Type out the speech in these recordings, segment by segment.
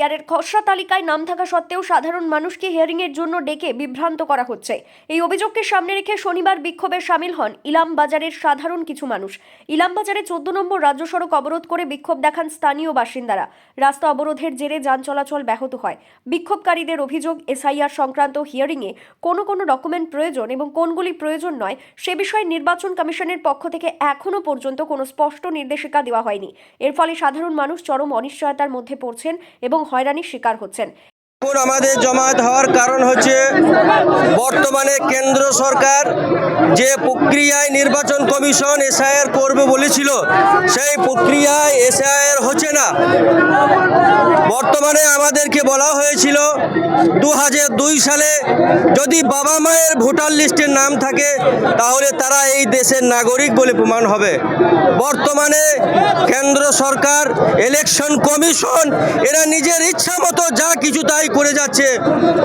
SIR এর খসড়া তালিকায় নাম থাকা সত্ত্বেও সাধারণ মানুষকে হিয়ারিং এর জন্য ডেকে বিভ্রান্ত করা হচ্ছে। এই অভিযোগকে সামনে রেখে শনিবার বিক্ষোভে শামিল হন ইলামবাজারের সাধারণ কিছু মানুষ। ইলামবাজারে 14 নম্বর রাজ্য সড়ক অবরোধ করে বিক্ষোভ দেখান স্থানীয় বাসিন্দারা। রাস্তা অবরোধের জেরে যান চলাচল ব্যাহত হয়। বিক্ষোভকারীদের অভিযোগ, এসআইআর সংক্রান্ত হিয়ারিং এ কোনো ডকুমেন্ট প্রয়োজন এবং কোনগুলি প্রয়োজন নয় সে বিষয়ে নির্বাচন কমিশনের পক্ষ থেকে এখনো পর্যন্ত কোনো স্পষ্ট নির্দেশিকা দেওয়া হয়নি। এর ফলে সাধারণ মানুষ চরম অনিশ্চয়তার মধ্যে পড়ছেন এবং হয়রানির শিকার হচ্ছেন। আমাদের জমায়েত হওয়ার কারণ হচ্ছে বর্তমানে কেন্দ্র সরকার যে প্রক্রিয়ায় নির্বাচন কমিশন এসআইআর করবে বলেছিল সেই প্রক্রিয়ায় এসআইআর হচ্ছে না। বর্তমানে আমাদেরকে বলা হয়েছিল 2002 সালে যদি বাবা মায়ের ভোটার লিস্টের নাম থাকে তাহলে তারা এই দেশের নাগরিক বলে প্রমাণ হবে। বর্তমানে কেন্দ্র সরকার, ইলেকশন কমিশন এরা নিজের ইচ্ছা মতো যা কিছু তাই করে যাচ্ছে।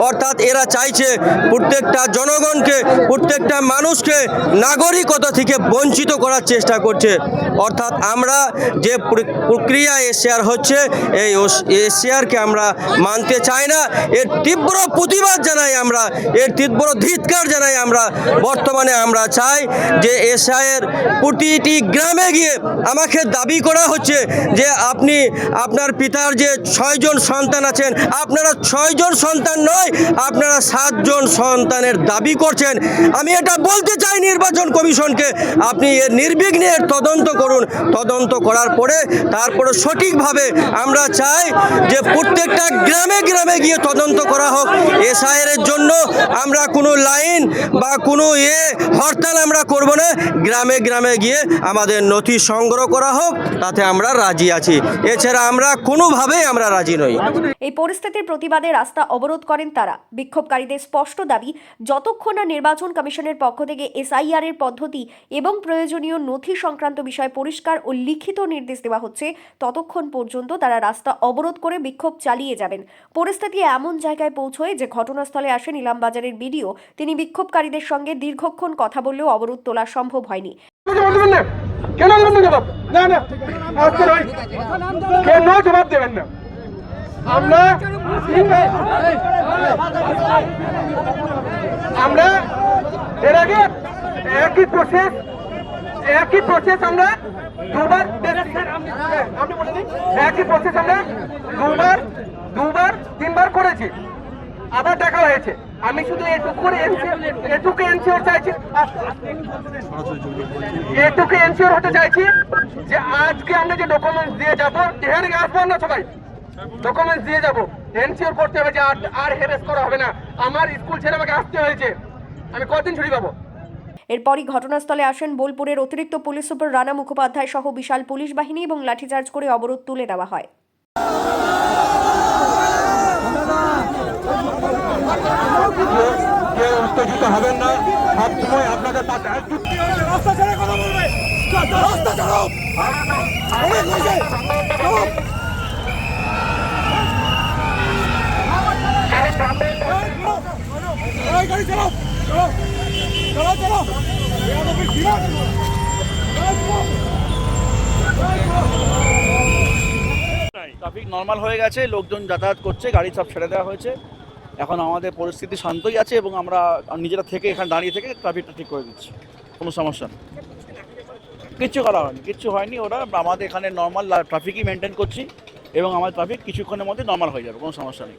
অর্থাৎ এরা চাইছে প্রত্যেকটা জনগণকে, প্রত্যেকটা মানুষকে নাগরিকতা থেকে বঞ্চিত করার চেষ্টা করছে। অর্থাৎ আমরা যে প্রক্রিয়া এসআইআর হচ্ছে এই এসআইআরকে আমরা মানতে চাই না। এর তীব্র প্রতিবাদ জানাই আমরা, এর তীব্র ধিক্কার জানাই আমরা। বর্তমানে আমরা চাই যে এসআইআর প্রতিটি গ্রামে গিয়ে আমাকে দাবি করা হচ্ছে যে আপনি আপনার পিতার যে 6 জন সন্তান আছেন, আপনারা 6 জন সন্তান নয়, আপনারা 7 জন সন্তানের দাবি করছেন। আমি এটা বলতে চাই নির্বাচন কমিশনকে, আপনি এর নির্বিঘ্নে তদন্ত করুন। তদন্ত করার পরে তারপরে সঠিকভাবে আমরা চাই যে প্রত্যেকটা গ্রামে গ্রামে গিয়ে তদন্ত করা হোক। এসআইআর এর জন্য আমরা কোনো লাইন বা কোনো হরতাল আমরা করব না। গ্রামে গ্রামে গিয়ে আমাদের নথি সংগ্রহ করা হোক, তাতে আমরা রাজি আছি। এছাড়া আমরা কোনোভাবেই আমরা রাজি নই। এই পরিস্থিতির প্রতিবাদে রাস্তা অবরোধ করেন তারা। বিক্ষোভকারীদের স্পষ্ট দাবি, যতক্ষণ না নির্বাচন কমিশনের পক্ষ থেকে এসআইআর এর পদ্ধতি এবং প্রয়োজনীয় নথি সংক্রান্ত বিষয়ে পরিষ্কার ও লিখিত নির্দেশ দেওয়া হচ্ছে, ততক্ষণ পর্যন্ত তারা রাস্তা অবরোধ করে বিক্ষোভ চালিয়ে যাবেন। পরিস্থিতি এমন জায়গায় পৌঁছয় যে ঘটনাস্থলে আসেন ইলামবাজারের বিডিও। তিনি বিক্ষোভকারীদের সঙ্গে দীর্ঘক্ষণ কথা বললেও অবরোধ তোলা সম্ভব হয়নি। কেন জবাব না না কেন জবাব দেবেন না? আমরা এর আগে একই প্রসেস আমরা দুবার একই প্রসেস আমরা দুবার 3বার করেছি, আবার দেখা হয়েছে। আমি শুধু এটুকু এনশিওর চাইছি, হতে চাইছি যে আজকে আমরা যে ডকুমেন্টস দিয়ে যাবো, হিয়ারিং আসবো না সবাই, ডকুমেন্টস দিয়ে যাবো, এনশিওর করতে হবে যে আর হেরেস করা হবে না। আমার স্কুল ছেড়ে আমাকে আসতে হয়েছে, আমি কতদিন ছুটি পাবো? এরপরই ঘটনাস্থলে আসেন বোলপুরের অতিরিক্ত পুলিশ সুপার রানা মুখোপাধ্যায় সহ বিশাল পুলিশ বাহিনী এবং লাঠিচার্জ করে অবরোধ তুলে দেওয়া হয়। উত্তেজিত হবেন না, সবসময় আপনাদের রাস্তা ছেড়ে কথা বলবে, রাস্তা ছাড়ো, গাড়ি চালাও, চলো ট্রাফিক নর্মাল হয়ে গেছে, লোকজন যাতায়াত করছে, গাড়ি সব ছেড়ে দেওয়া হয়েছে। এখন আমাদের পরিস্থিতি শান্তই আছে এবং আমরা নিজেরা থেকে এখানে দাঁড়িয়ে থেকে ট্রাফিকটা ঠিক করে দিচ্ছি। কোনো সমস্যা নেই, কিচ্ছু করা হয়নি, কিচ্ছু হয়নি। ওরা আমাদের এখানে নর্মাল ট্রাফিকই মেনটেন করছি এবং আমাদের ট্রাফিক কিছুক্ষণের মধ্যে নর্মাল হয়ে যাবে, কোনো সমস্যা নেই।